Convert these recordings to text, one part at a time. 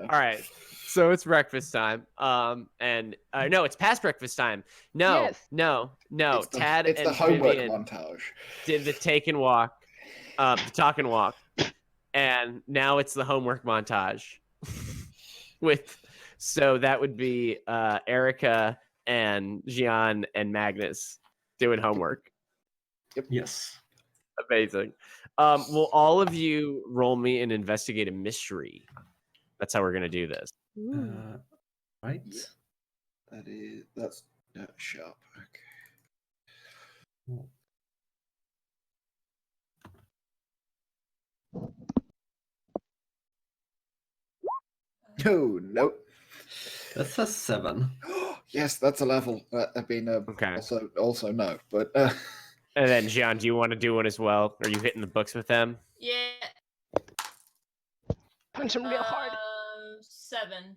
All right. So it's breakfast time. And no, it's past breakfast time. No, Yes. no. Tad it's and the homework Vivian montage. did the talk and walk, and now it's the homework montage. So that would be Erica and Gian and Magnus doing homework. Yep. Yes. Amazing. Will all of you roll me and investigate a mystery? That's how we're gonna do this. Right. Yeah. That's sharp. Okay. Oh, nope. That's a 7. Yes, that's a level. I've been Okay. also no, but And then Gian, do you want to do one as well? Are you hitting the books with them? Yeah. Punch him real hard. 7.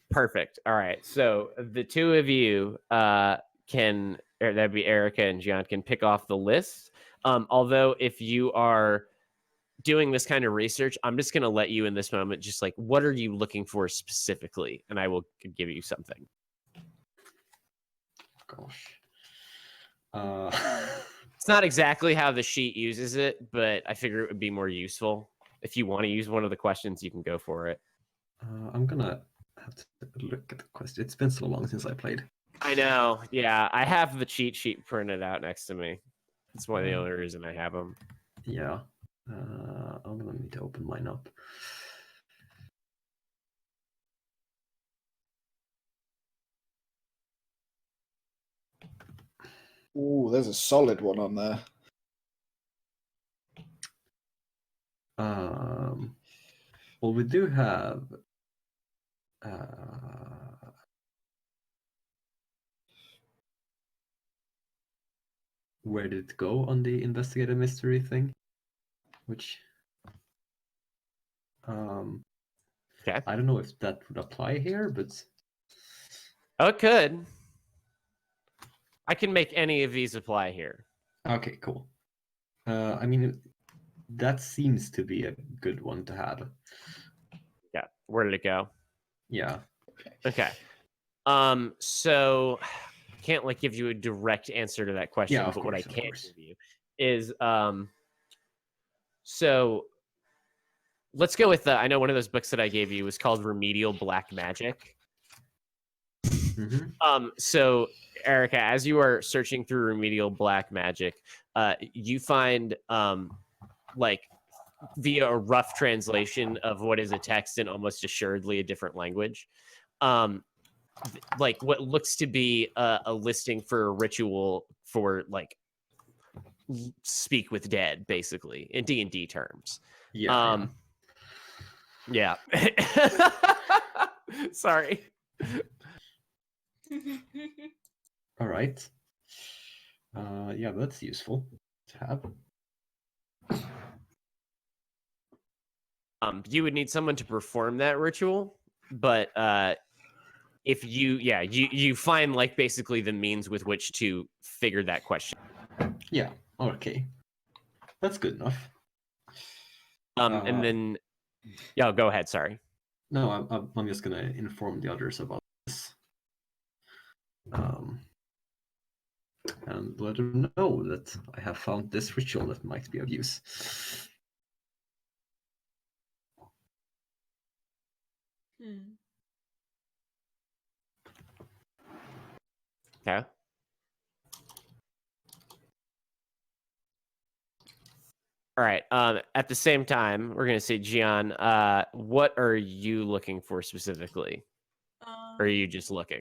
Perfect. All right. So the two of you that'd be Erica and Gian, can pick off the list. Although if you are doing this kind of research, I'm just going to let you in this moment, just like, what are you looking for specifically? And I will give you something. Gosh. It's not exactly how the sheet uses it, but I figure it would be more useful. If you want to use one of the questions, you can go for it. I'm gonna have to look at the question. It's been so long since I played. I know. Yeah, I have the cheat sheet printed out next to me. That's one of the only reason I have them. Yeah. I'm gonna need to open mine up. ooh, there's a solid one on there. Well, we do have where did it go on the investigative mystery thing? Which Okay. I don't know if that would apply here, but Oh, it could. I can make any of these apply here. okay, cool. I mean, that seems to be a good one to have. Yeah. Where did it go? Yeah. Okay. So I can't like give you a direct answer to that question, Yeah, of but what I course, of can course. give you is so let's go with I know one of those books that I gave you was called Remedial Black Magic. Mm-hmm. So Erica, as you are searching through Remedial Black Magic, you find like via a rough translation of what is a text in almost assuredly a different language, like what looks to be a listing for a ritual for like speak with dead, basically in D&D terms. Yeah. Yeah. Sorry. All right. Yeah, that's useful to have. You would need someone to perform that ritual, but if you find like basically the means with which to figure that question. Yeah. Okay. That's good enough. And then, yeah, go ahead. Sorry. No, I'm just gonna inform the others about this. And let them know that I have found this ritual that might be of use. Okay. All right. At the same time, we're gonna say, Gian, what are you looking for specifically? Or are you just looking?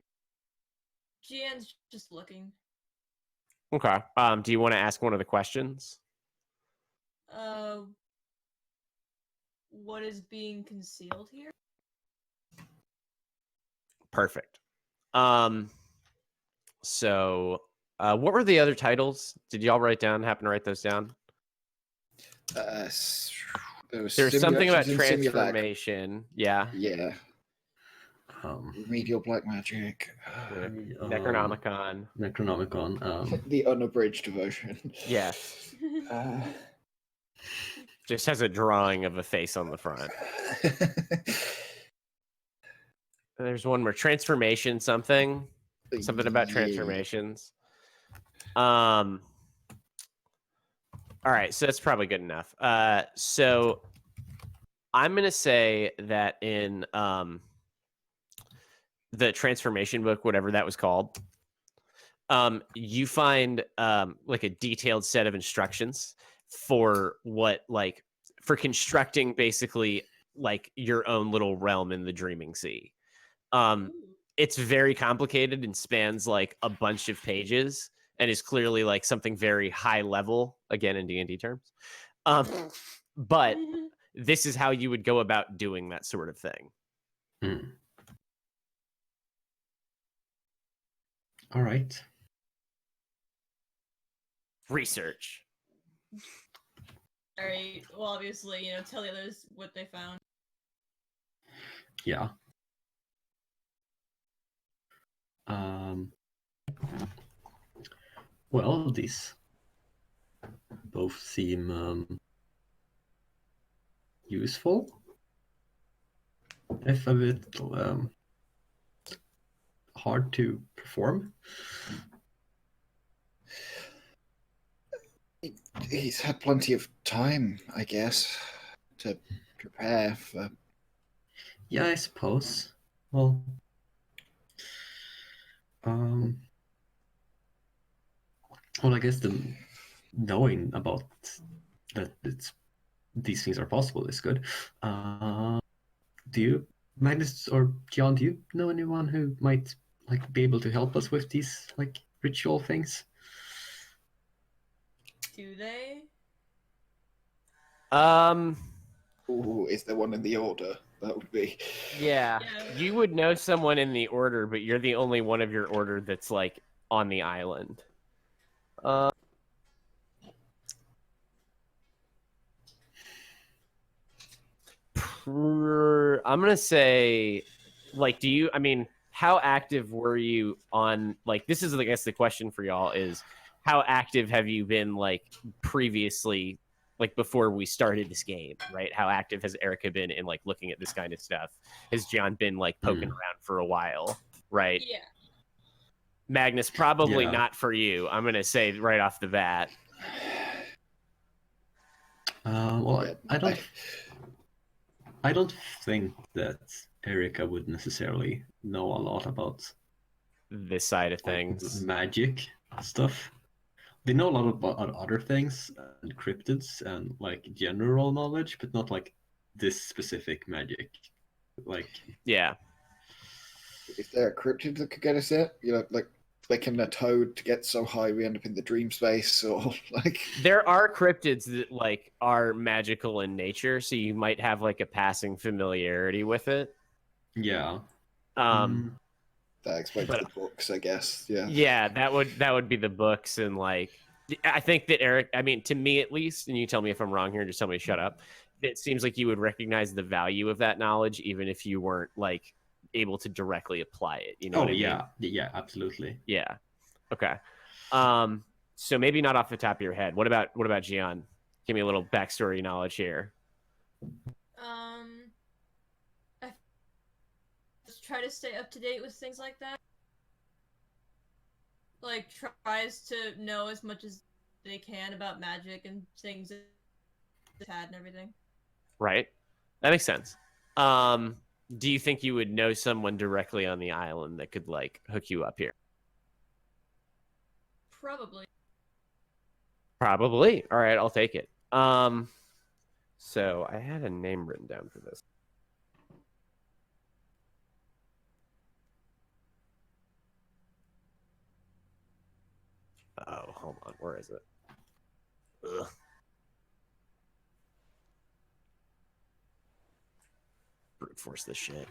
Gian's just looking. Okay. Do you want to ask one of the questions? What is being concealed here? Perfect. So, what were the other titles? Did y'all happen to write those down? There's something about transformation. Yeah. Yeah. Remedial Black Magic. Necronomicon. The unabridged version. Yes. Just has a drawing of a face on the front. There's one more transformation. Something about Yeah. transformations. All right, so that's probably good enough. So I'm gonna say that in the transformation book, whatever that was called, you find like a detailed set of instructions for for constructing basically like your own little realm in the Dreaming Sea. Ooh. It's very complicated and spans like a bunch of pages and is clearly like something very high level, again in D&D terms. But this is how you would go about doing that sort of thing. All right. Research. All right. Well, obviously, tell the others what they found. Yeah. Well, these both seem useful. If a bit hard to perform. He's had plenty of time, I guess, to prepare for. Yeah, I suppose. Well, I guess the knowing about that these things are possible is good. Do you, Magnus or John, do you know anyone who might like be able to help us with these like ritual things? Do they? Ooh, is there one in the order? That would be. Yeah. Yeah. You would know someone in the order, but you're the only one of your order that's like on the island. I'm gonna say, like, how active were you on, like, this is, I guess, the question for y'all is, how active have you been, like, previously, like, before we started this game, right? How active has Erica been in, like, looking at this kind of stuff? Has John been, like, poking around for a while, right? Yeah. Magnus, probably Yeah. not for you. I'm gonna say right off the bat. Well, Yeah, I don't think that Erica would necessarily know a lot about This side of like, things. magic stuff. They know a lot about other things and cryptids and like general knowledge, but not like this specific magic. Like, Yeah. Is there a cryptid that could get us it? Like can a toad to get so high we end up in the dream space, or like? There are cryptids that like are magical in nature, so you might have like a passing familiarity with it. yeah. That explains But- the books, I guess. Yeah. Yeah, that would be the books, and like I think that Eric, I mean, to me at least, and you tell me if I'm wrong here, just tell me to shut up. It seems like you would recognize the value of that knowledge even if you weren't like able to directly apply it. You know what I mean? Yeah, absolutely. Yeah. Okay. So maybe not off the top of your head. What about Gian? Give me a little backstory knowledge here. I just try to stay up to date with things like that. Like, tries to know as much as they can about magic and things it's had and everything. Right. That makes sense. Do you think you would know someone directly on the island that could like hook you up here? Probably. Probably. All right, I'll take it. So I had a name written down for this. Oh, hold on. Where is it? Ugh. Brute force this shit.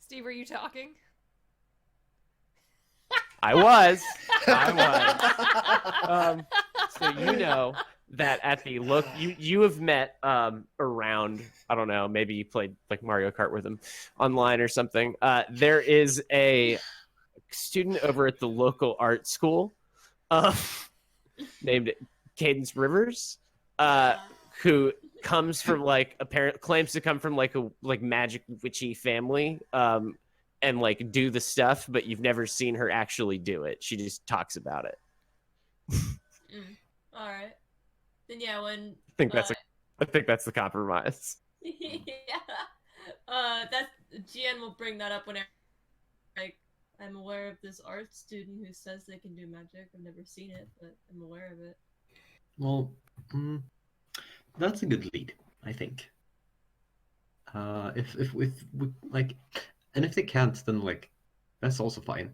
Steve, are you talking? I was. So you know that at the look you have met around, I don't know, maybe you played like Mario Kart with him online or something. There is a student over at the local art school named Cadence Rivers, who comes from like claims to come from like a magic witchy family, and like do the stuff, but you've never seen her actually do it. She just talks about it. All right. Then yeah, when I think that's the compromise. yeah, that's GN will bring that up whenever like I'm aware of this art student who says they can do magic. I've never seen it, but I'm aware of it. Well, that's a good lead, I think. If with like, and if they can't, then like, that's also fine.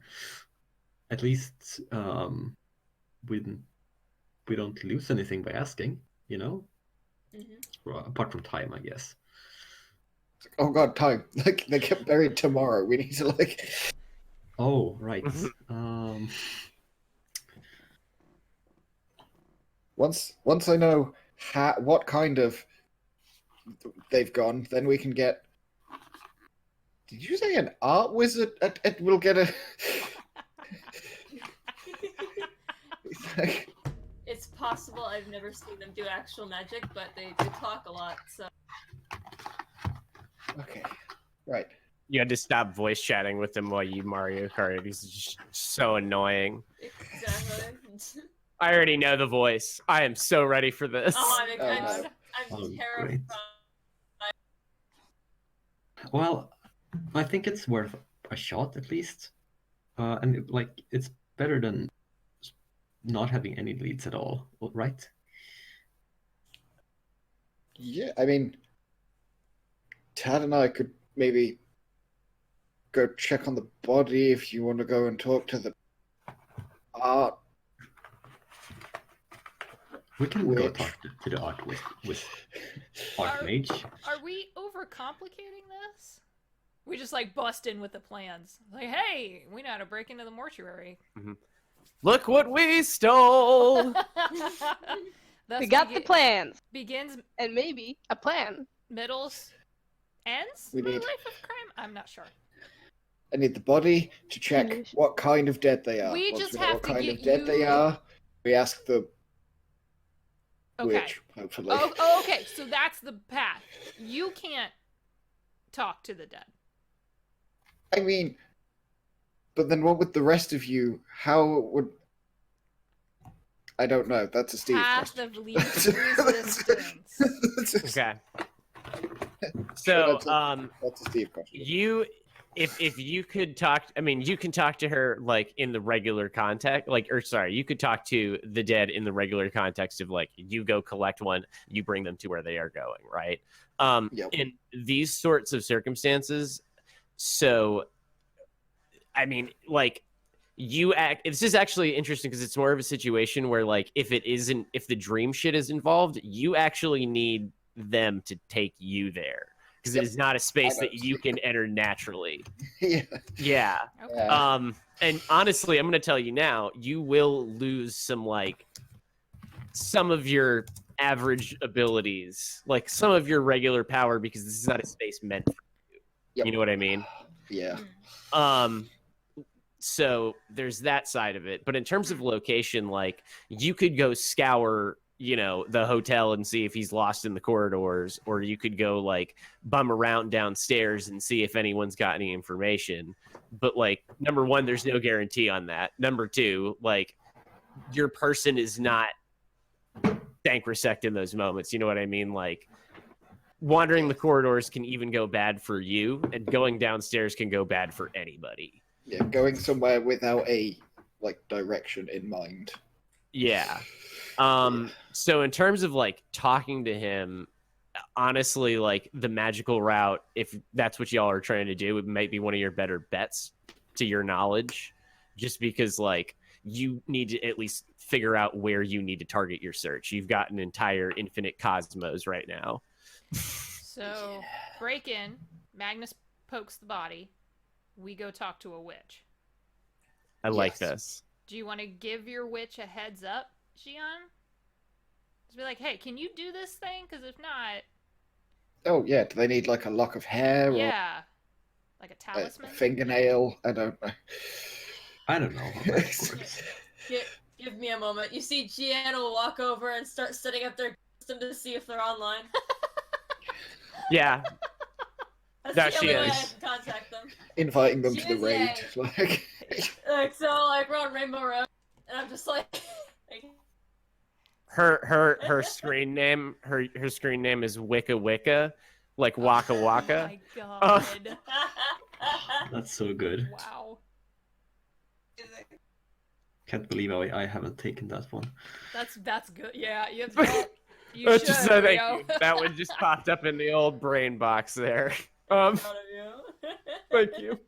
At least we don't lose anything by asking, you know. Well, apart from time, I guess. Oh god, time. Like they get buried tomorrow. We need to like. Oh right. Once I know what kind of they've gone, then we can get. Did you say an art wizard? We'll get a. It's possible. I've never seen them do actual magic, but they talk a lot. So Okay, right. You had to stop voice chatting with him while you Mario Kart. He's just so annoying. exactly. I already know the voice. I am so ready for this. I'm terrified. Well, I think it's worth a shot at least, and like it's better than not having any leads at all, right? Yeah, I mean, Tad and I could maybe go check on the body if you want to go and talk to the art. We can go Witch. talk to the art with Archmage. Are we overcomplicating this? We just like bust in with the plans. Like, hey, we know how to break into the mortuary. Look what we stole! Thus We got the plans Begins, and maybe a plan. middles, ends We my need- life of crime? I'm not sure. I need the body to check Finish. what kind of dead they are. We Once just know have what to kind get of dead they you- are. We ask the Okay. witch, hopefully. Oh, okay. So that's the path. You can't talk to the dead. I mean, but then what would the rest of you? How would? I don't know. That's a Steve Path question. of least resistance. Okay. So, That's a Steve question. if you could talk, I mean, you can talk to her like in the regular context, you could talk to the dead in the regular context of like you go collect one, you bring them to where they are going, right? Yep. In these sorts of circumstances, so I mean, like this is actually interesting because it's more of a situation where like if the dream shit is involved, you actually need them to take you there because it is not a space that you can enter naturally. Yeah. Yeah. Okay. And honestly, I'm going to tell you now, you will lose some of your average abilities, like some of your regular power, because this is not a space meant for you. Yep. You know what I mean? Yeah. So there's that side of it. But in terms of location, like you could go scour, the hotel and see if he's lost in the corridors, or you could go like bum around downstairs and see if anyone's got any information. But like, number one, there's no guarantee on that. Number two, like your person is not Thancresect in those moments. You know what I mean? Like wandering the corridors can even go bad for you, and going downstairs can go bad for anybody. Yeah. Going somewhere without a direction in mind. Yeah. So in terms of like talking to him, honestly, like the magical route, if that's what y'all are trying to do, it might be one of your better bets to your knowledge, just because like you need to at least figure out where you need to target your search. You've got an entire infinite cosmos right now. So, break in. Magnus pokes the body. We go talk to a witch. I like Yes. this. Do you want to give your witch a heads up, Xion? Just be like, hey, can you do this thing? Because if not, Oh yeah, do they need like a lock of hair yeah, like a or a talisman. fingernail? I don't know. I don't know how that works. Give me a moment. You see Gianna will walk over and start setting up their system to see if they're online. Yeah. That's That the she only way I is. can contact them. Inviting them She to the is, raid. yeah. Like, So we're on Rainbow Road, and I'm just like Her screen name is Wicca Wicca, like Waka Oh Waka. my god! That's so good. Wow, Can't believe I haven't taken that one. that's good. Yeah, you have to. You That's should, just thank Rio. you. That one just popped up in the old brain box there. proud of you. Thank you.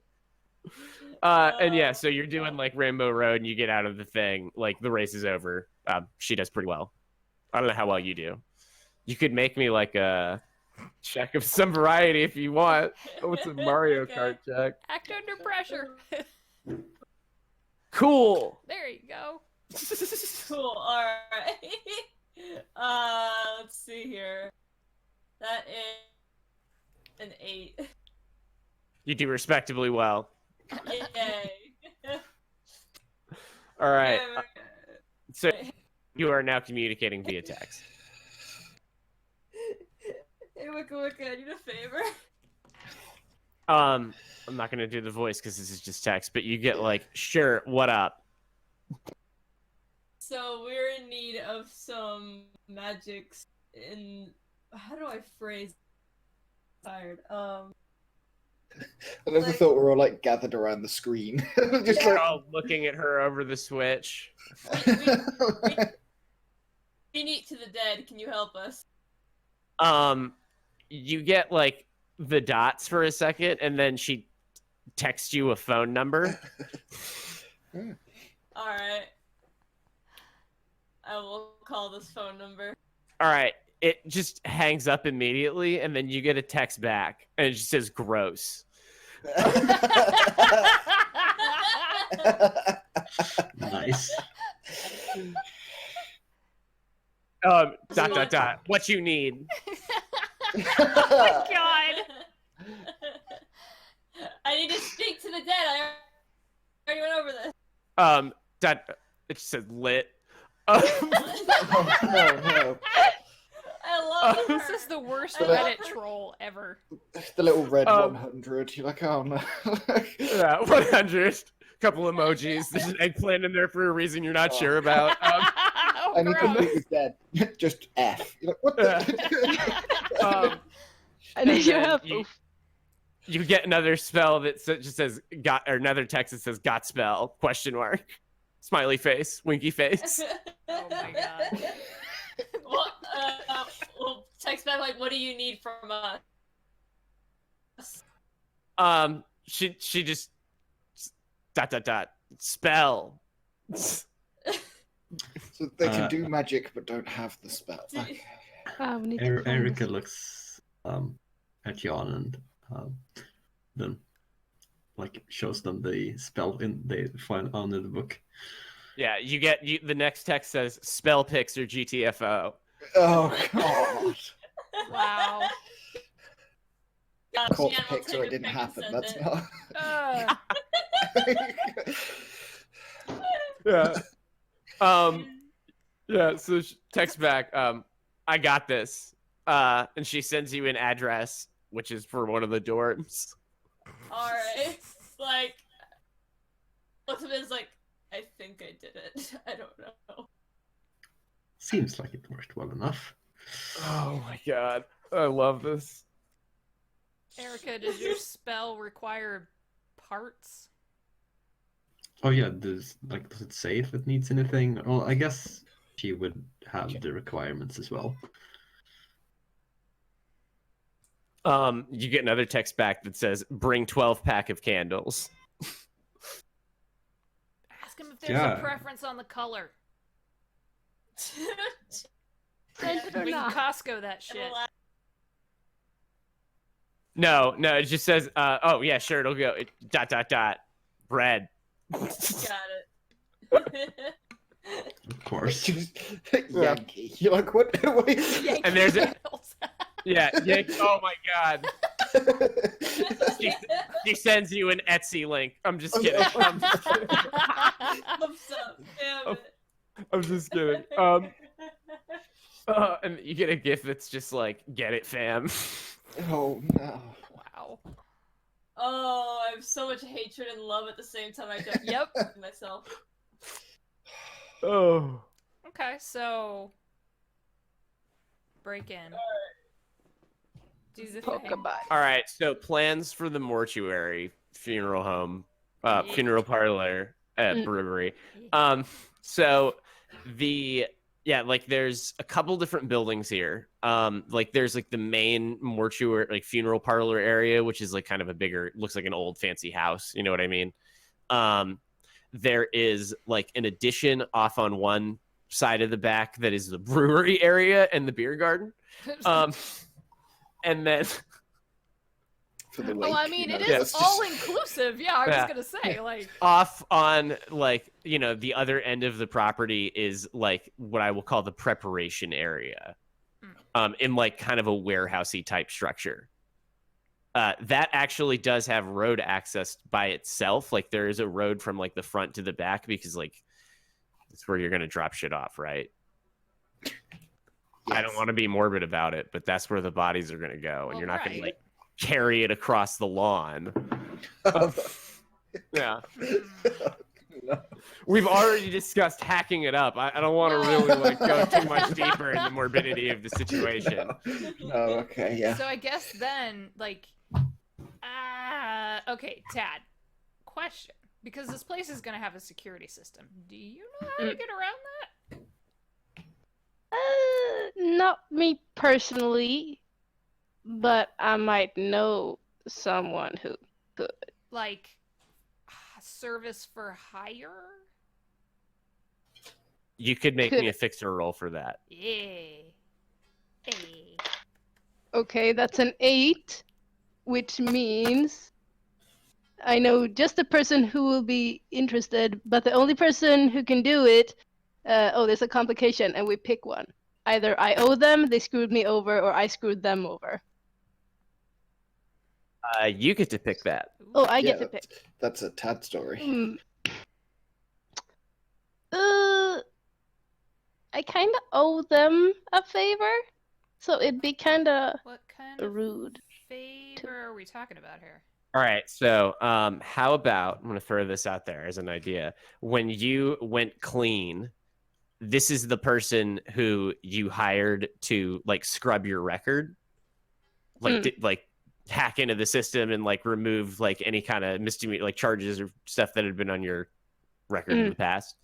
And yeah, so you're doing like Rainbow Road, and you get out of the thing. Like the race is over. She does pretty well. I don't know how well you do. You could make me like a check of some variety if you want. Oh, it's a Mario Okay. Kart check. Act under pressure. Cool. There you go. Cool. All right. Let's see here. That is an 8. You do respectably well. Yay. All right. Yeah, So you are now communicating via text. Hey, Wicca Wicca, I need a favor. I'm not gonna do the voice because this is just text, but you get like, sure, what up? So we're in need of some magics in. How do I phrase? Tired. I never Like- thought we were all like gathered around the screen. Just You're all looking at her over the switch. like, We need to the dead. Can you help us? You get like the dots for a second, and then she texts you a phone number. All right. I will call this phone number. All right, it just hangs up immediately, and then you get a text back, and it just says "gross." Nice. Dot. What you need? Oh my god! I need to speak to the dead. I already went over this. It just says lit. oh, no. I love her. This is the worst I love Reddit her. troll ever. The little red Um, 100. You're like, oh no. Yeah, 100. Couple emojis. There's an eggplant in there for a reason you're not sure about. Oh, I need to gross. speak with dead. Just F. You're like, what the? I need your then help. you get another spell that just says got, or another text that says got spell question mark, smiley face, winky face. Oh my god. Well, text back like, what do you need from us? She just spell. So they can Uh, do magic but don't have the spell. Okay. We need to find Erica this. looks at Jan and then like shows them the spell in they find under the book. Yeah, the next text says spell picks or GTFO. Oh god. Wow. Caught Jan the will pic so take it a didn't pic and happen. send That's it. not. Yeah. Yeah, so she texts back, I got this. And she sends you an address, which is for one of the dorms. Alright. Like, looks at it as like, I think I did it. I don't know. Seems like it worked well enough. Oh my god. I love this. Erica, does your spell require parts? Oh yeah, does it say if it needs anything? Well, I guess she would have the requirements as well. You get another text back that says, bring 12-pack of candles. Ask him if there's Yeah. a preference on the color. Send it or We can not. Costco that shit. No, it just says, oh yeah, sure, it'll go. Red. Got it. course. Just Yankee. You're like, what? Yankee And there's a- Candles. Yeah. Oh my god. She sends you an Etsy link. I'm just kidding. I'm just kidding. What's up? Damn it. I'm just kidding. And you get a gift that's just like, get it, fam. Oh no. Wow. Oh, I have so much hatred and love at the same time. I don't Yep. myself. Oh. Okay, so break in. Do the thing. Pokeball. All right. So plans for the mortuary, funeral home, funeral parlor, brewery. So like there's a couple different buildings here. Like there's like the main mortuary, like funeral parlor area, which is like kind of a bigger, looks like an old fancy house. You know what I mean? There is like an addition off on one side of the back that is the brewery area and the beer garden. And then For the Well, lake, I mean, you it know, is that's all just- inclusive. Yeah, I was gonna say, like, off on like, the other end of the property is like what I will call the preparation area. In like kind of a warehousey type structure. That actually does have road access by itself. Like there is a road from like the front to the back because like that's where you're gonna drop shit off, right? I don't Yes. want to be morbid about it, but that's where the bodies are gonna go, and Well, you're not right. gonna like carry it across the lawn. Yeah. No. We've already discussed hacking it up. I don't want to really like go too much deeper in the morbidity of the situation. No, okay, yeah. so I guess then, like, okay, Tad, question, because this place is gonna have a security system. Do you know how to get around that? Not me personally, but I might know someone who could. Like, service for hire? You could make me a fixer roll for that. Yeah. Hey. Okay, that's an 8, which means I know just the person who will be interested, but the only person who can do it. There's a complication, and we pick one. Either I owe them, they screwed me over, or I screwed them over. You get to pick that. Oh, I get Yeah, to pick. That's a Tad story. Hmm. I kind of owe them a favor, so it'd be kind of What kind of rude. favor are we talking about here? All right. So, how about I'm going to throw this out there as an idea. When you went clean, this is the person who you hired to like scrub your record, like like hack into the system and like remove like any kind of misdemeanor like charges or stuff that had been on your record in the past.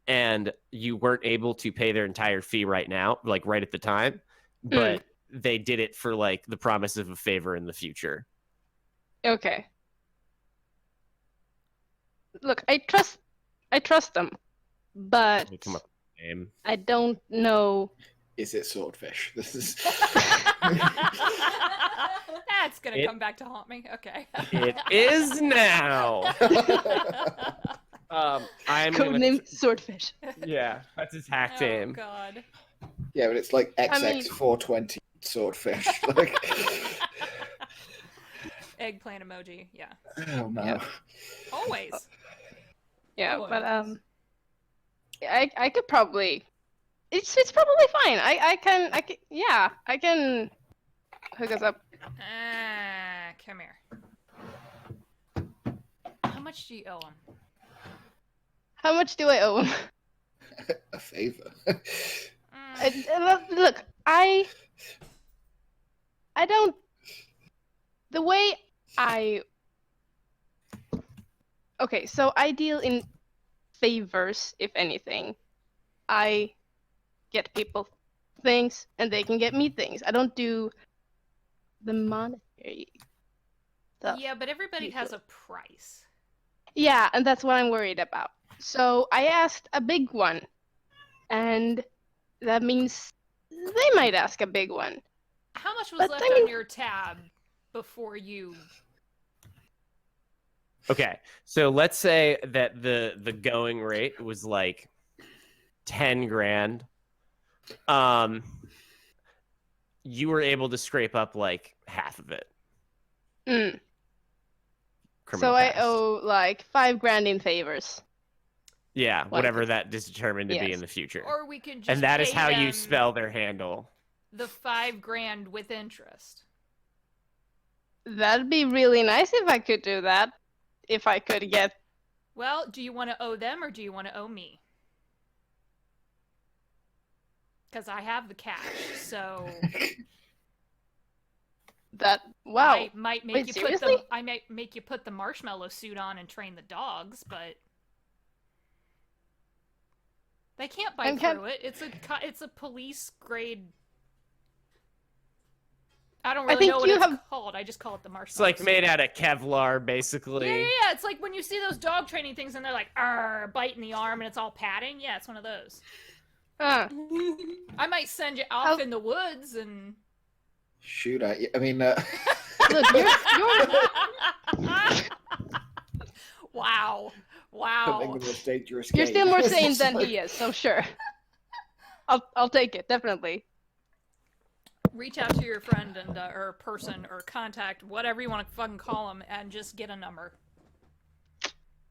And you weren't able to pay their entire fee right now, like right at the time, but they did it for like the promise of a favor in the future. Okay. Look, I trust them, but Let me come up with a name. I don't know. Is it Swordfish? This is. That's gonna come back to haunt me. Okay. It is now. I'm Codename Swordfish. Yeah, that's his hack Oh name. God. Yeah, but it's like I mean- XX420 Swordfish. Like, Eggplant emoji. Yeah. oh no. Yeah. Always. Yeah, Oh, but yes. I could probably. It's probably fine. I can hook us up. Come here. How much do you owe him? How much do I owe him? A favor. Look, I don't. The way I. Okay, so I deal in favors, if anything. I get people things, and they can get me things. I don't do the monetary stuff. Yeah, but everybody has a price. Yeah, and that's what I'm worried about. So I asked a big one, and that means they might ask a big one. How much was But left I mean- on your tab before you? Okay, so let's say that the going rate was like 10 grand. You were able to scrape up like half of it. Mm. Criminal So I past. owe like 5 grand in favors. Yeah, Like whatever it. that is determined to be Yes. in the future. Or we can just And that is pay how you them spell their handle. the 5 grand with interest. That'd be really nice if I could do that. If I could get Well, do you want to owe them or do you want to owe me? Because I have the cash, so that. Wow. I might make Wait, you seriously? I might make you put the marshmallow suit on and train the dogs, but they can't bite I'm kind- through it. It's a police grade. I don't I really think know what you it's have- called. I just call it the It's marshmallow. like suit. made out of Kevlar, basically. Yeah. It's like when you see those dog training things and they're like, biting the arm and it's all padding. Yeah, it's one of those. Huh. I might send you off in the woods and. Shoot at you. I mean, Look, you're Wow. something the most dangerous you're game. still more It's sane just than like- he is, so sure. I'll take it, definitely. Reach out to your friend and or person or contact, whatever you want to fucking call them, and just get a number.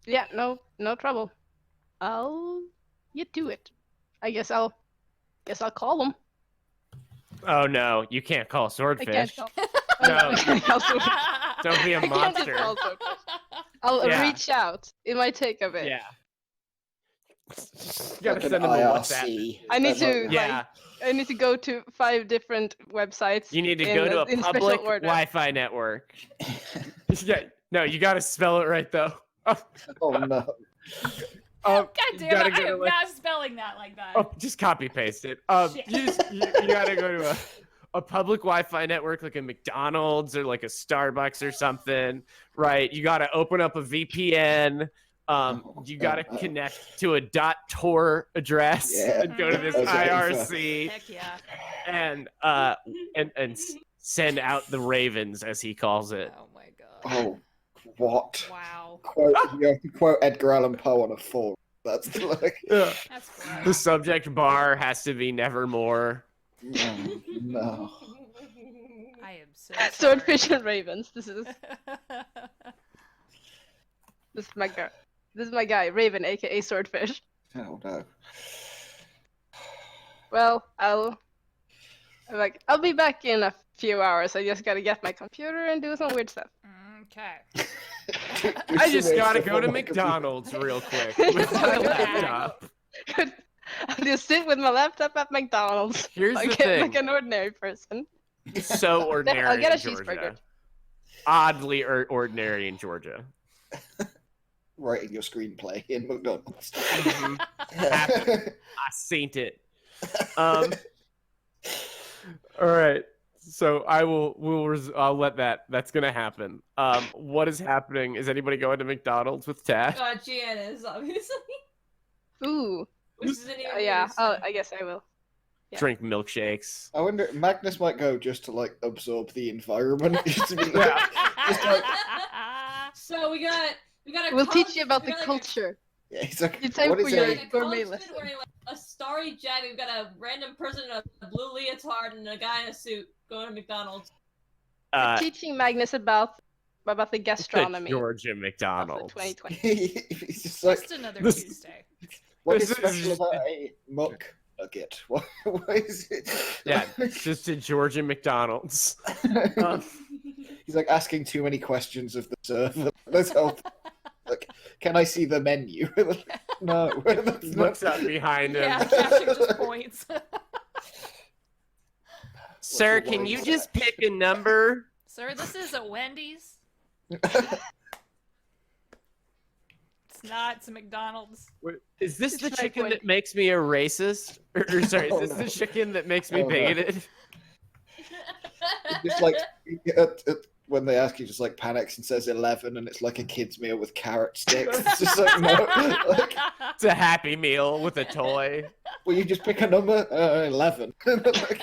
Yeah, no trouble. I'll get to it. I guess I'll call him. Oh no, you can't call I swordfish. can't call. No. I can't call Swordfish. Don't be a I can't just monster. call Swordfish. I'll Yeah. reach out. It might take a bit. Yeah. You gotta Fucking send them a WhatsApp. IRC. I need to Yeah, I need to go to 5 different websites. you need to in go to a in special public order. Wi-Fi network. Yeah, no, you gotta spell it right though. Oh no. God You damn gotta it! go I to, am like- not spelling that like that. Oh, just copy paste it. Shit. You gotta go to a public Wi-Fi network like a McDonald's or like a Starbucks or something, right? You gotta open up a VPN. You gotta connect to a .tor address Yeah. and go to this Okay. IRC Heck yeah! and send out the ravens as he calls it. Oh my god! Oh, what? Wow, Quote, you have to quote Edgar Allan Poe on a forum. That's like, Yeah. that's The gross. subject bar has to be nevermore. no. I am so Swordfish and ravens. This is sorry. my guy. This is my guy, Raven, aka Swordfish. Oh no. Well, I'll be back in a few hours. I just gotta get my computer and do some weird stuff. Okay. I just gotta go to McDonald's real quick with my laptop. I'll just sit with my laptop at McDonald's. Here's like, the thing. like an ordinary person. So ordinary I'll get a in Georgia. cheeseburger. Oddly ordinary in Georgia. Writing your screenplay in McDonald's. Mhm. I seen it. All right. So I'll let that's gonna happen. What is happening? Is anybody going to McDonald's with Tash? Gian is obviously. Ooh. Which is an Yeah, I guess I will. Yeah. Drink milkshakes. I wonder, Magnus might go just to like absorb the environment. Just to be like, Yeah. just like, So we got a We'll teach coach- you about we the got, like, culture. yeah, he's like, It's time what for is your- We a, got a gourmet coachman lesson. wearing like a starry jacket. We've got a random person in a blue leotard and a guy in a suit going to McDonald's. Teaching Magnus about the gastronomy Georgia of the McDonald's. 2020. he's just like, Just another this- Tuesday. what this is is- special about a muck nugget? What is it? Yeah, it's just a Georgia McDonald's. Um, He's like asking too many questions of the server. Let's help. Like, can I see the menu? No, that's he not. looks up behind him. Yeah, Casher just points. Sir, your can worry you about just pick a number? Sir, this is a Wendy's. It's not. It's a McDonald's. Is this It's the like chicken when- that makes me a racist? Or sorry, Oh, is this no. the chicken that makes me Oh, no. bigoted? Just like when they ask you, just like panics and says 11, and it's like a kid's meal with carrot sticks. It's just like no. Like, It's a Happy Meal with a toy. will you just pick a number? 11. Like,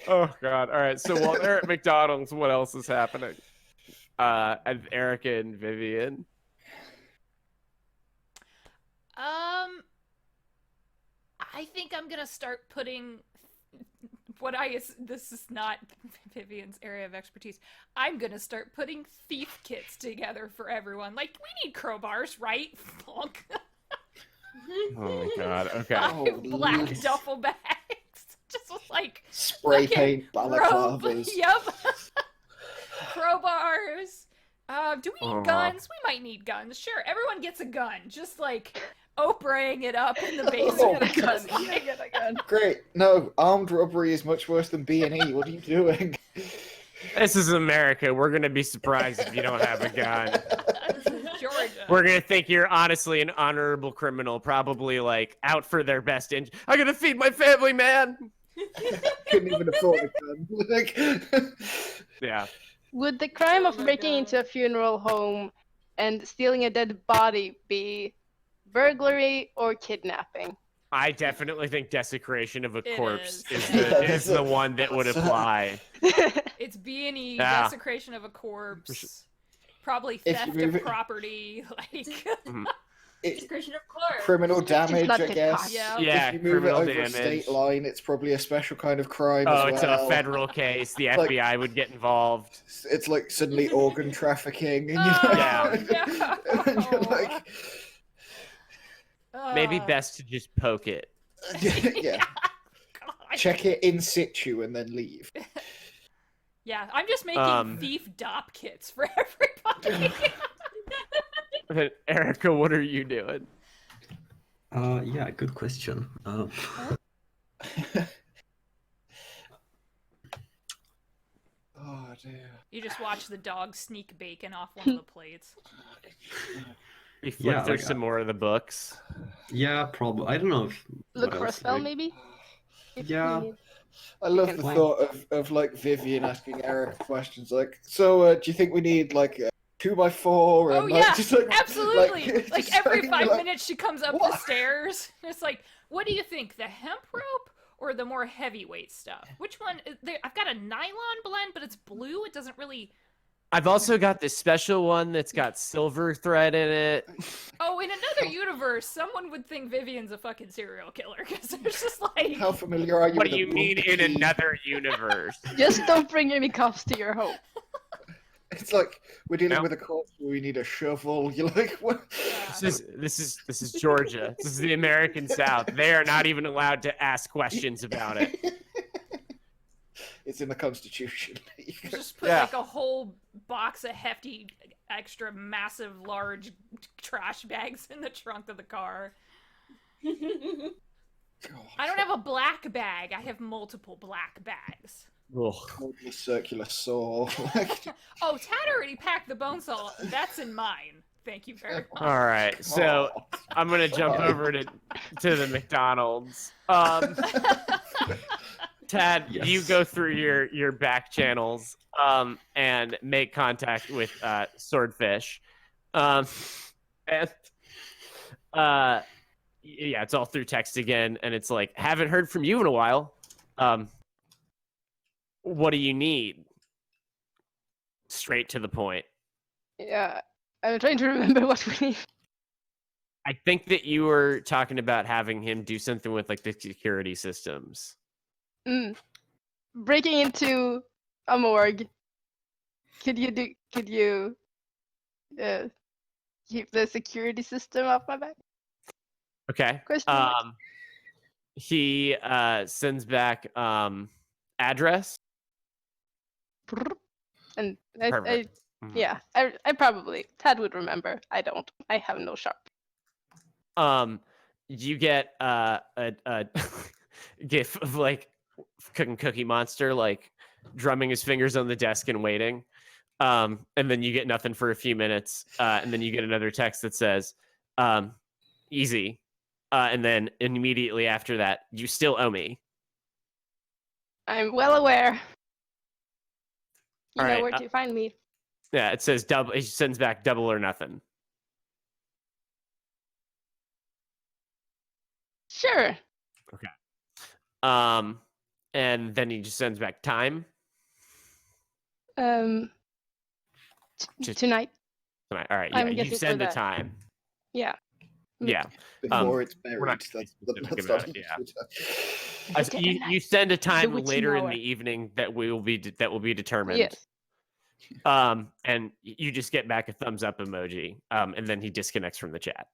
Oh God! All right. So while they're at McDonald's, what else is happening? And Erica and Vivian. I think I'm gonna start putting this is not Vivian's area of expertise. I'm gonna start putting thief kits together for everyone. Like, we need crowbars, right? Bonk. Oh my god. Okay. 5 black yes. duffel bags. Just with, like, Spray fucking paint rope. balaclavas. Yep. Crowbars. Do we need Uh-huh. guns? We might need guns. Sure, everyone gets a gun. Just like Oprahing it up in the basement. Oh, gun. I get a gun. Great. No, armed robbery is much worse than B&E. What are you doing? This is America. We're gonna be surprised if you don't have a gun. Georgia. We're gonna think you're honestly an honorable criminal, probably like out for their best interest. I gotta feed my family, man. Couldn't even afford a gun. Like, Yeah. Would the crime Oh of my breaking God. into a funeral home and stealing a dead body be burglary or kidnapping? I definitely think desecration of a It corpse is. is Yeah. the, is the one that would apply. It's B&E, Yeah. desecration of a corpse, probably If you theft move of it- property, like... it's Desecration of course. criminal damage, not I get guess. caught. Yeah. Yeah, If you move it criminal over a damage. state line, it's probably a special kind of crime Oh, as it's well. a federal case. The Like- FBI would get involved. It's like suddenly organ trafficking, and Oh, you're Yeah. like, and you're no. like, Maybe Uh, best to just poke it. yeah, God. check it in situ and then leave. Yeah, I'm just making thief dop kits for everybody. Erica, what are you doing? Yeah, good question. Oh dear. You just watch the dog sneak bacon off one of the plates. We flip Yeah, through like, some more of the books. Yeah, probably. I don't know if. Look what for a else spell, would- maybe? If Yeah. you need- I love the Fine. thought of like Vivian asking Eric questions like, so do you think we need like a 2x4? Oh And, yeah, like, just, like, absolutely. Like just every saying, 5 like, minutes she comes up the "What?" stairs. It's like, what do you think, the hemp rope or the more heavyweight stuff? Which one? I've got a nylon blend, but it's blue. It doesn't really. I've also got this special one that's got silver thread in it. Oh, in another universe, someone would think Vivian's a fucking serial killer because there's just like. How familiar are you What with do a you mean book in key? another universe? Just don't bring any cops to your home. It's like we're dealing No. with a corpse where we need a shovel. You're like, what? This is Georgia. This is the American South. They are not even allowed to ask questions about it. It's in the Constitution. Just put Yeah. like a whole box of hefty, extra massive, large trash bags in the trunk of the car. I don't have a black bag. I have multiple black bags. Ugh. Totally circular saw. Like, Oh, Tad already packed the bone saw. That's in mine. Thank you very much. All right, so oh. I'm gonna jump over to the McDonald's. Tad, Yes. you go through your back channels and make contact with Swordfish, and yeah, it's all through text again, and it's like, haven't heard from you in a while. What do you need? Straight to the point. Yeah, I'm trying to remember what we need. I think that you were talking about having him do something with like the security systems. Breaking into a morgue. Could you keep the security system off my back? Okay. Question mark. He sends back address. And Perfect. Mhm. yeah, I probably Tad would remember. I don't. I have no sharp. You get a gif of like Cookie Monster like drumming his fingers on the desk and waiting. And then you get nothing for a few minutes, and then you get another text that says, "Easy," and then immediately after that, you still owe me. I'm well aware. You know Alright, where to find me. Yeah, it says double. He sends back double or nothing. Sure. And then he just sends back time. Just- Tonight. All right, I'm yeah, you getting send for the that. time. Yeah. Yeah. before it's we're not buried. gonna be specific That's about not it, yeah. Later You, at night. you send a time witching later in hour. the evening that will be determined. Yes. And you just get back a thumbs up emoji. And then he disconnects from the chat.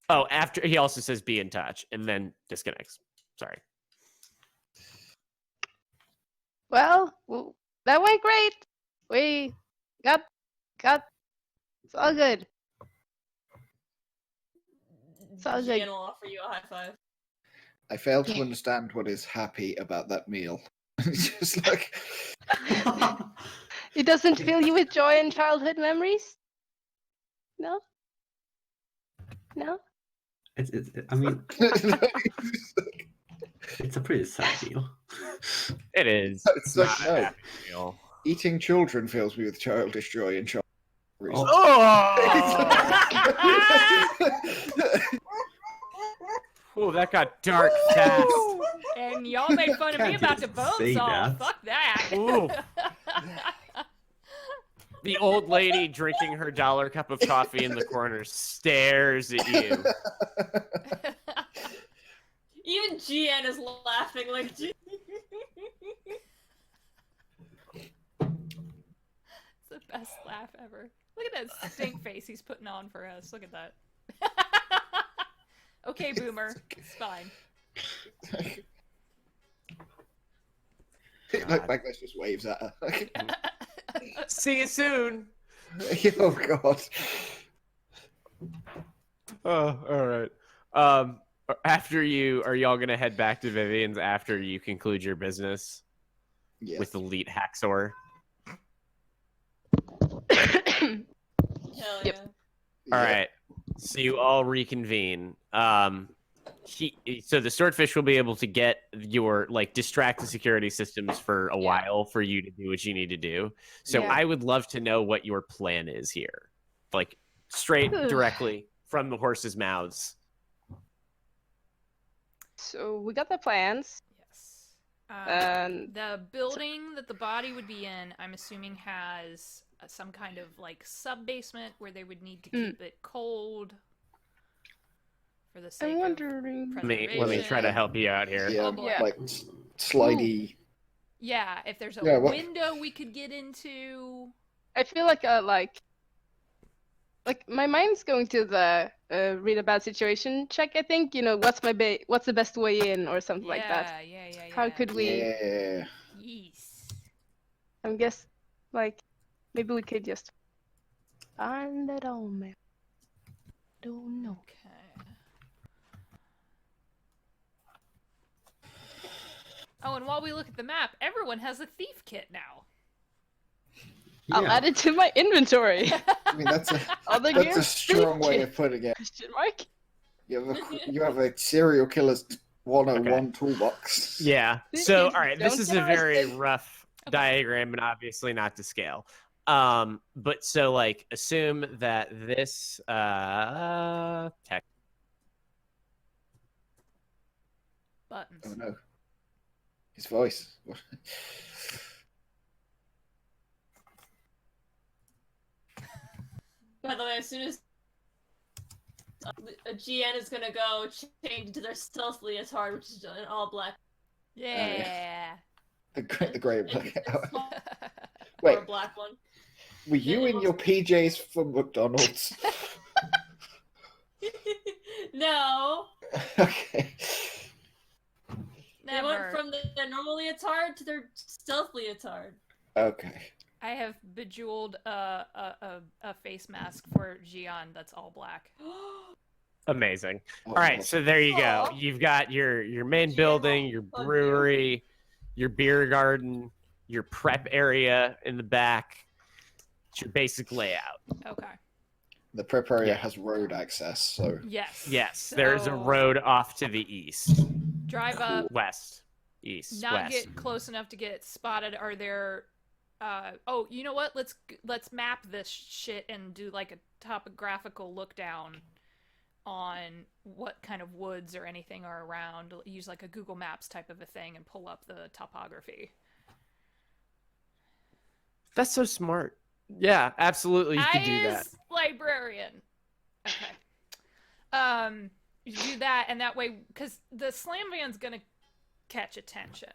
Oh, after he also says be in touch and then disconnects. Sorry. Well, that went great. We got it's all good. It's all good. Gian will offer you a high five. I fail to Yeah. understand what is happy about that meal. It's just like It doesn't fill you with joy and childhood memories? No? No? I mean, it's a pretty sad meal. It is. It's Not like, a no. happy meal. eating children fills me with childish joy and childish memories. Oh, that got dark fast. And y'all made fun of me Can't about the just say bonesaw. that. Fuck that. Ooh. The old lady drinking her dollar cup of coffee in the corner stares at you. Even Gian is laughing like. It's the best laugh ever. Look at that stink face he's putting on for us. Look at that. Okay, Boomer. It's fine. Like Magnus just waves at her. See you soon. Oh god. Oh, all right. Are y'all gonna head back to Vivian's after you conclude your business Yes. with Elite Haxor? Hell Yep. yeah. All right. So you all reconvene. So the swordfish will be able to get your distract the security systems for a while for you to do what you need to do. So Yeah. I would love to know what your plan is here, straight directly from the horses' mouths. So we got the plans. Yes. The building that the body would be in, I'm assuming, has some kind of sub-basement where they would need to keep it cold for the sake I'm of wondering. Let me try to preservation. help you out here. Yeah, boy. like slidey. Yeah, if there's a Yeah, what- window we could get into. I feel like my mind's going to the read a bad situation check. I think what's the best way in or something like that. Yeah. How could we? Yeah. Yes. I guess maybe we could just find it on map. Don't know. Okay. Oh, and while we look at the map, everyone has a thief kit now. I'll Yeah. add it to my inventory. I mean that's a Other that's gear, a strong way thief of putting it. kit, question mark. You have a serial killer's 101 toolbox. Yeah. This So, is- all right, this don't is get a very arrested. rough diagram and obviously not to scale. But so assume that this tech. Buttons. Oh no. His voice. By the way, as soon as GN is gonna go change into their stealth leotard, which is an all black Yeah. The grey and- black. and small- Wait, or a black one. were you Yeah, it in your PJs from McDonald's? No, Okay. they went Never. from their normal leotard to their stealth leotard. Okay. I have bejeweled a face mask for Gian that's all black. Amazing. Oh, All right, so there you go. Aw. You've got your main Yeah, building, your fuck you. brewery, your beer garden, your prep area in the back. It's your basic layout. Okay. the prep area Yeah. has road access, so Yes. Yes, there's a So, road off to the east, Drive up, west, east, not west. get close enough to get spotted. Are there? Oh, you know what? Let's map this shit and do like a topographical look down on what kind of woods or anything are around. Use like a Google Maps type of a thing and pull up the topography. That's so smart. Yeah, absolutely, you can do that. Librarian. You do that, and that way, because the slam van's gonna catch attention.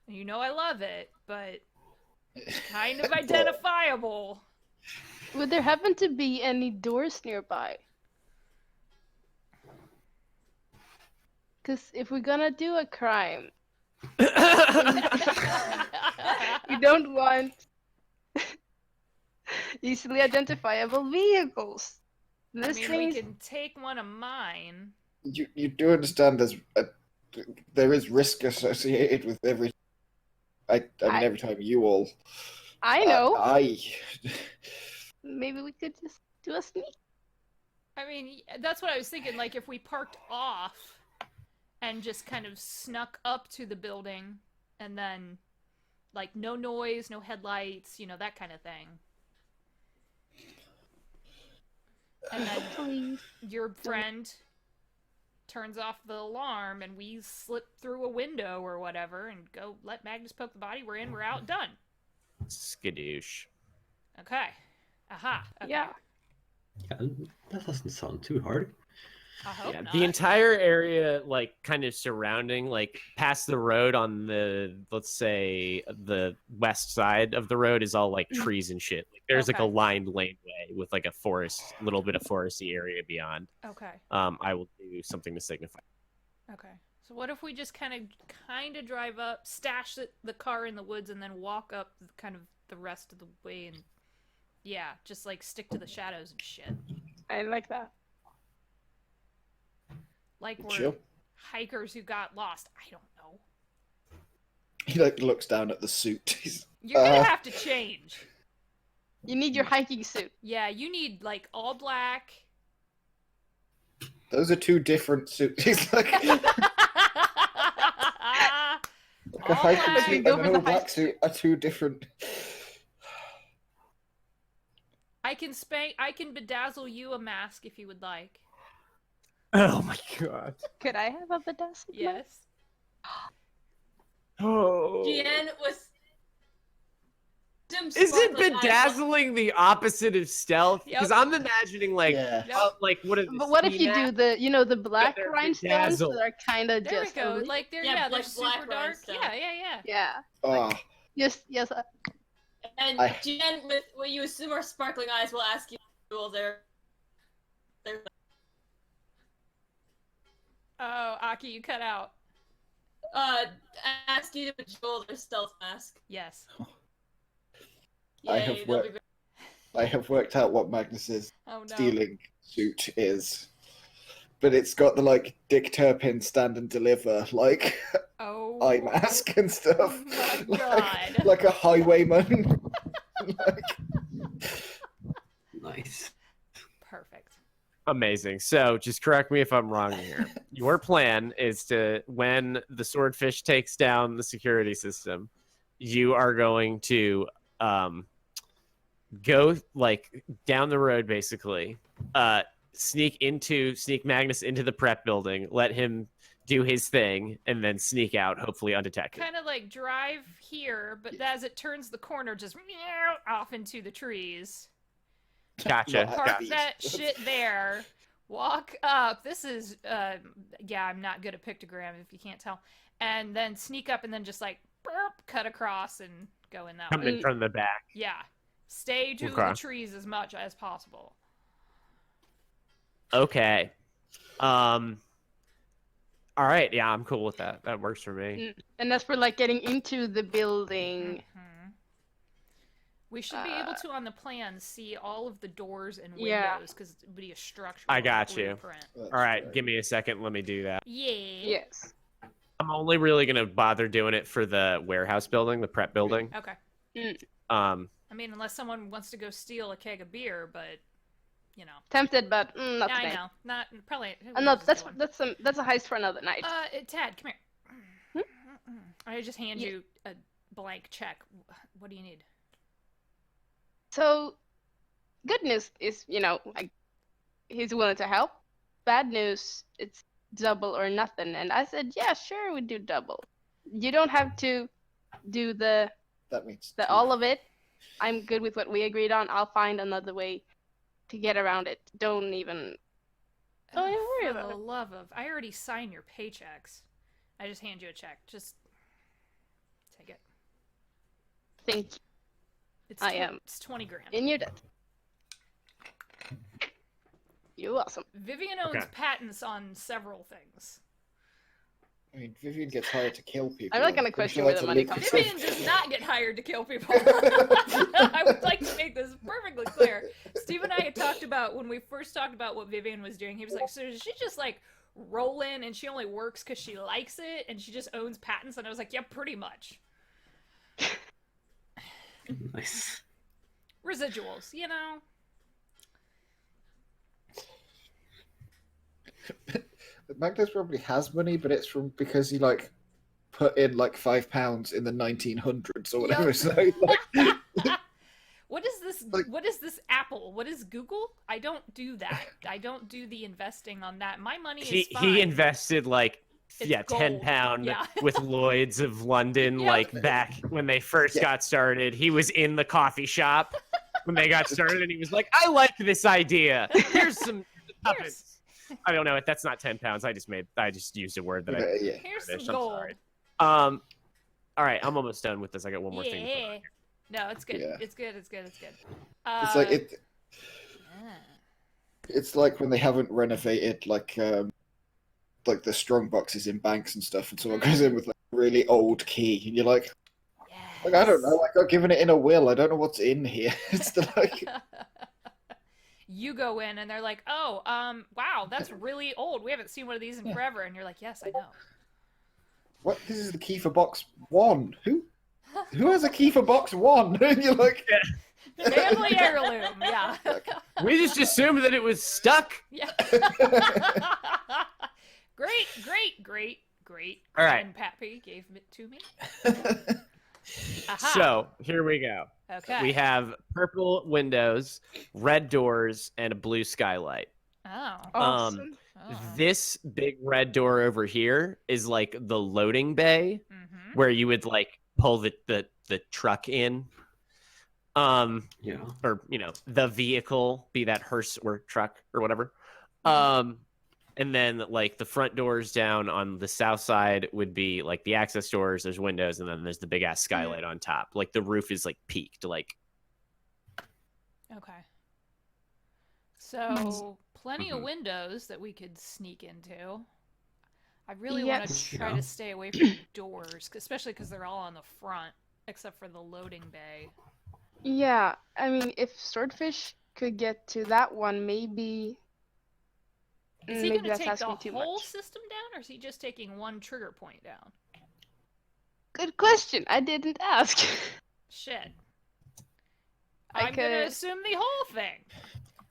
You know I love it, but it's kind of identifiable. Would there happen to be any doors nearby? Because if we're gonna do a crime, we don't want easily identifiable vehicles. I This mean, thing we is... can take one of mine. You do understand there is risk associated with every. I mean, every time you all. I know. Maybe we could just do a sneak. I mean, that's what I was thinking. Like, if we parked off and just kind of snuck up to the building, and then, like, no noise, no headlights, you know, that kind of thing. And then your friend turns off the alarm, and we slip through a window or whatever, and go let Magnus poke the body. We're in, we're out, done. Skadoosh. Okay. Aha. Okay. Yeah. Yeah, that doesn't sound too hard. I hope not. The entire area, like, kind of surrounding, like, past the road on the, let's say, the west side of the road is all, like, trees and shit. Like, there's, like, a Okay. lined laneway with, like, a forest, little bit of foresty area beyond. Okay. I will do something to signify. Okay. So what if we just kind of drive up, stash the car in the woods, and then walk up kind of the rest of the way, and yeah, just like stick to the shadows and shit. I like that. Like we're Chill. hikers who got lost. I don't know. He like looks down at the suit. You're gonna have to change. You need your hiking suit. Yeah, you need like all black. Those are two different suits. He's like, like a All hiking black. suit Go and for an the all black hike suit are two different. I can bedazzle you a mask if you would like. Oh my god. Could I have a bedazzled mask? Yes. Oh. Gian was. Isn't bedazzling the opposite of stealth? Yep. Because I'm imagining like, Yeah. like what is? But what if you do the, the black they're rhinestones bedazzled. that are kind of There we just... go. Like they're they're like super black dark. rhinestone. Yeah. Yeah. Oh, Yes. And I- Gian, with what you assume are sparkling eyes, will ask you jewels there. Oh, Aki, you cut out. Ask you to jewel their stealth mask. Yes. I Yay, have they'll worked- be great. I have worked out what Magnus's Oh no. stealing suit is, but it's got the like Dick Turpin stand and deliver like Oh. eye mask and stuff, Oh my God. like a highwayman. Like, Nice. Perfect. Amazing. So just correct me if I'm wrong here. Your plan is to, when the swordfish takes down the security system, you are going to go like down the road basically, sneak Magnus into the prep building, let him do his thing, and then sneak out, hopefully undetected. Kind of like drive here, but as it turns the corner, just off into the trees. Gotcha. Well, Park Gotcha. that shit there. Walk up. This is, yeah, I'm not good at pictogram if you can't tell. And then sneak up and then just like burp, cut across and go in that Come way. in from the back. Yeah. Stay to Okay. the trees as much as possible. Okay. All right. Yeah, I'm cool with that. That works for me. And that's for like getting into the building. Mhm. We should be able to, on the plan, see all of the doors and Yeah. windows because it would be a structural I got you. blueprint. that's All right. fair. Give me a second. Let me do that. Yeah. Yes. I'm only really gonna bother doing it for the warehouse building, the prep building. Okay. Um, I mean, unless someone wants to go steal a keg of beer, but you know. Tempted, but not Yeah, I today. know. Not probably. who No, knows that's what's going that's a heist for another night. on. Tad, come here. Hmm? I just hand Yeah. you a blank check. What do you need? So, good news is, like, he's willing to help. Bad news, it's double or nothing. And I said, yeah, sure, we do double. You don't have to do the That means all of it. I'm good with what we agreed on. I'll find another way to get around it. Don't even Don't even worry For about the it. love of... I already signed your paychecks. I just hand you a check. Just take it. Thank you. It's I am It's 20 grand. in your debt. You're awesome. Vivian owns Okay. patents on several things. I mean, Vivian gets hired to kill people. I'm not gonna pretty question sure where that's the a money lucrative- comes Vivian does not get hired to kill people. I would like to make this perfectly clear. Steve and I had talked about, when we first talked about what Vivian was doing, he was like, so does she just like roll in and she only works because she likes it and she just owns patents? And I was like, yeah, pretty much. Nice. Residuals, you know? Magnus probably has money, but it's from because he like put in like £5 in the 1900s or whatever. Yup. So like, What is this? Like- What is this Apple? What is Google? I don't do that. I don't do the investing on that. My money is fine. He invested like It's yeah, gold. 10 pound Yeah. with Lloyd's of London, Yeah. like back when they first Yeah. got started. He was in the coffee shop when they got started, and he was like, "I like this idea. Here's some tuppence." I don't know. That's not 10 pounds. I just used a word that I. yeah. Here's British, some I'm gold. sorry. All right, I'm almost done with this. I got one more thing. To put on Yeah. here. No, it's good. Yeah. It's good. It's good. It's good. It's like Ah. it's like when they haven't renovated like the strong boxes in banks and stuff, and someone goes in with like a really old key, and you're like, I don't know, I got given it in a will. I don't know what's in here. It's the, like, You go in and they're like, "Oh, wow, that's really old. We haven't seen one of these in forever." And you're like, "Yes, I know." what? This is the key for box 1. Who has a key for box 1? And you're like, Family heirloom. Yeah. We just assumed that it was stuck. Yeah. Great. All right. And Pappy gave it to me. Aha. So here we go. Okay. We have purple windows, red doors, and a blue skylight. Oh. Awesome. Oh. This big red door over here is like the loading bay Mhm. where you would like pull the truck in. Yeah. Or the vehicle, be that hearse or truck or whatever. And then like the front doors down on the south side would be like the access doors, there's windows, and then there's the big ass skylight on top. Like the roof is like peaked, like Okay. So plenty of Mhm. windows that we could sneak into. I really Yeah. want to try Yeah. to stay away from doors, especially because they're all on the front, except for the loading bay. Yeah, I mean, if Swordfish could get to that one, maybe. Is he Maybe going to that's take the asking too whole much. system down, or is he just taking one trigger point down? Good question. I didn't ask. Shit. I I'm going to could- assume the whole thing.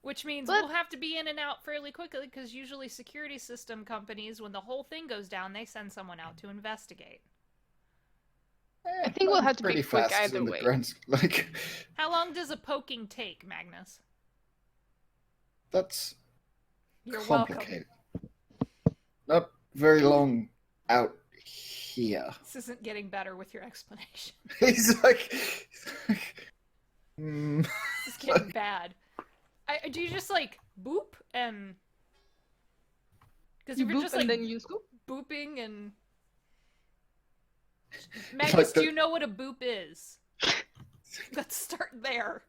Which means But- we'll have to be in and out fairly quickly, because usually security system companies, when the whole thing goes down, they send someone out to investigate. I think we'll have to be pretty quick fast either in the way. grand- like, How long does a poking take, Magnus? that's You're welcome. complicated. Not very long out here. This isn't getting better with your explanation. He's like, hmm. This is getting bad. Do you just like boop and? Because You if you're boop just and like then you scoop. booping and. Magnus, the- do you know what a boop is? Let's start there.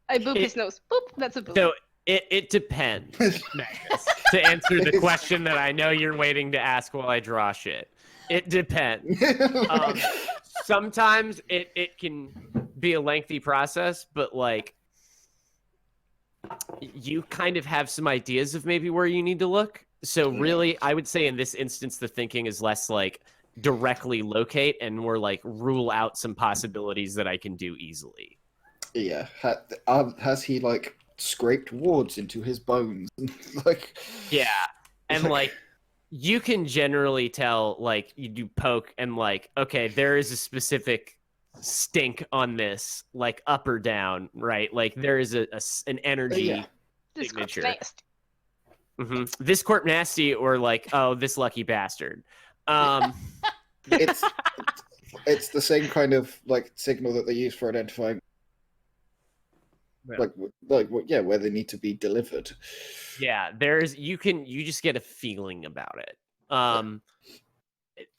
I boop his nose. Boop. That's a boop. so it depends, Magnus. To answer the question that I know you're waiting to ask while I draw shit. It depends. Sometimes it can be a lengthy process, but like you kind of have some ideas of maybe where you need to look. So really, I would say in this instance, the thinking is less like directly locate and more like rule out some possibilities that I can do easily. Yeah. Has he like scraped wards into his bones? Like, Yeah. And like you can generally tell, like you do poke and like, okay, there is a specific stink on this, like up or down, right? Like there is an energy. yeah. This corpse signature. nasty. This corp nasty, or like, oh, this lucky bastard. It's the same kind of like signal that they use for identifying Yeah. Yeah, where they need to be delivered. Yeah, you just get a feeling about it.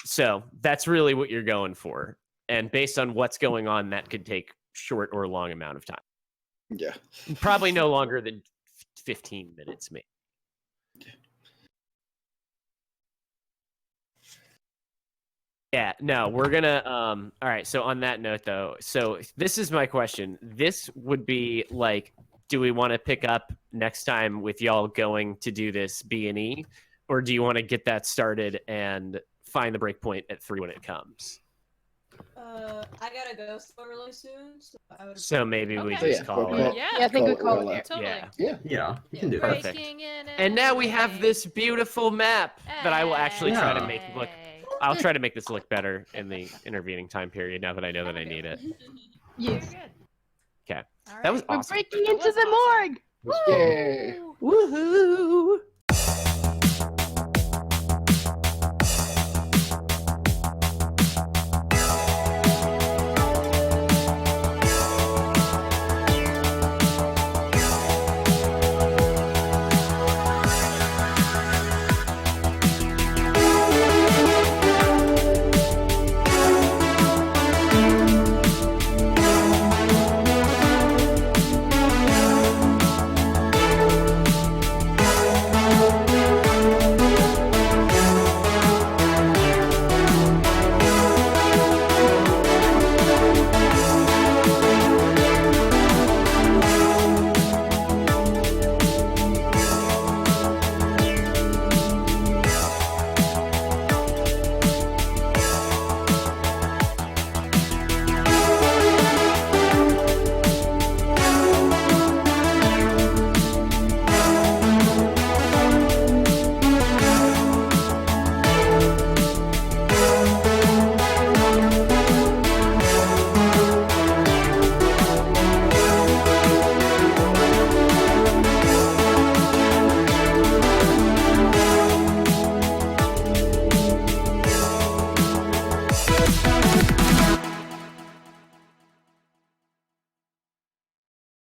So that's really what you're going for. And based on what's going on, that could take short or long amount of time. Yeah. Probably no longer than 15 minutes, maybe. Yeah, no, we're gonna all right, so on that note though, so this is my question. This would be like, do we want to pick up next time with y'all going to do this B&E, or do you want to get that started and find the breakpoint at 3 when it comes? I gotta go somewhere really soon, so maybe we Okay. just call it. Yeah, I think we call call it. it. Totally. Yeah, we can do that. Perfect. Breaking in And now we have LA. this beautiful map that I will actually try to make look. Hey. I'll try to make this look better in the intervening time period now that I know that I need it. Yes. Very good. Okay. All That was right. We're awesome. breaking That into was the awesome. morgue. Yay! Woohoo!